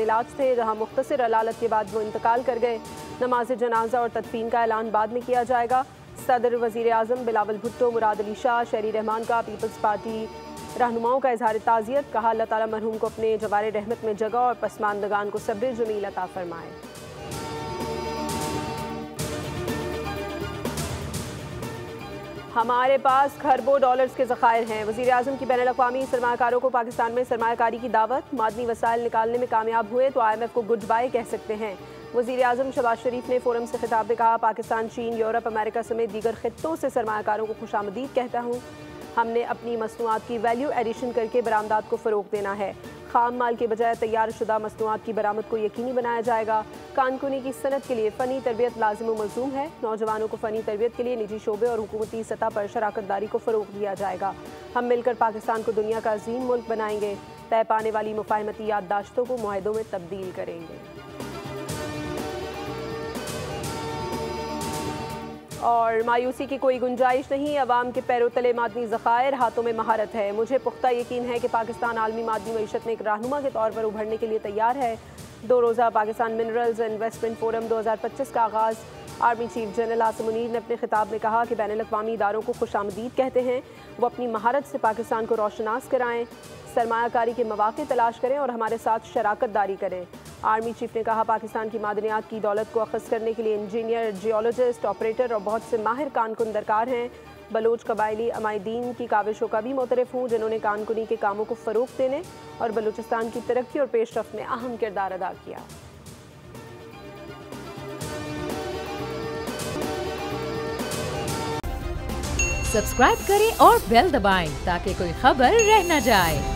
इलाज थे, जहां मुख्तसर अलालत के बाद वो इंतकाल कर गए। नमाज जनाजा और तदफीन का ऐलान बाद में किया जाएगा। सदर, वज़ीर आज़म बिलावल भुट्टो, मुराद अली शाह, शहरी रहमान का पीपल्स पार्टी रहनुमाओं का इजहार ताज़ियत। कहा, अल्लाह ताला मरहूम को अपने जवारे रहमत में जगह और पसमानदगान को सब्र जमील अता फरमाए। हमारे पास खरबों डॉलर्स के ज़खायर हैं। वज़ीर आज़म की बैनुल-अक़वामी सरमाकारों को पाकिस्तान में सरमाकारी की दावत। मादनी वसाइल निकालने में कामयाब हुए तो IMF को गुड बाय कह सकते हैं। वज़ीर आज़म शहबाज शरीफ ने फोरम से खिताब में कहा, पाकिस्तान, चीन, यूरोप, अमेरिका समेत दीगर खित्तों से सरमाकारों को खुशामदीद कहता हूँ। हमने अपनी मसनूआत की वैल्यू एडिशन करके बरामदात को फ़रोग देना है। खाम माल के बजाय तैयार शुदा मसनूआत की बरामद को यकीनी बनाया जाएगा। कानकुनी की सनत के लिए फ़नी तरबियत लाजिम व मलज़ूम है। नौजवानों को फ़नी तरबियत के लिए निजी शोबे और हुकूमती सतह पर शराकत दारी को फ़रोग दिया जाएगा। हम मिलकर पाकिस्तान को दुनिया का अज़ीम मुल्क बनाएंगे। तय पाने वाली मुफाहमती याददाश्तों को मुआहदों में तब्दील करेंगे। और मायूसी की कोई गुंजाइश नहीं, अवाम के पैरों तले मादनी ज़खायर, हाथों में महारत है। मुझे पुख्ता यकीन है कि पाकिस्तान आलमी मादनी मईशत में एक रहनुमा के तौर पर उभरने के लिए तैयार है। 2 रोज़ा Pakistan minerals and investment forum 2025 का आगाज़। Army chief general Asim Munir ने अपने खिताब में कहा कि बैनुल-अक़वामी इदारों को खुशामदीद कहते हैं। वो अपनी महारत से पाकिस्तान को रोशनास कराएँ, सरमायाकारी के मौक़े तलाश करें और हमारे साथ शराकत दारी करें। आर्मी चीफ ने कहा, पाकिस्तान की मादनियात की दौलत को अख़ज़ करने के लिए इंजीनियर, जियोलॉजिस्ट, ऑपरेटर और बहुत से माहिर कानकुन दरकार हैं। बलोच कबायली अमायदीन की काविशों का भी मोतरफ़ हूँ, जिन्होंने कानकुनी के कामों को फ़रोग़ देने और बलूचिस्तान की तरक्की और पेशरफ़्त में अहम किरदार अदा किया। सब्सक्राइब करें और बेल दबाएं ताकि कोई खबर रह न जाए।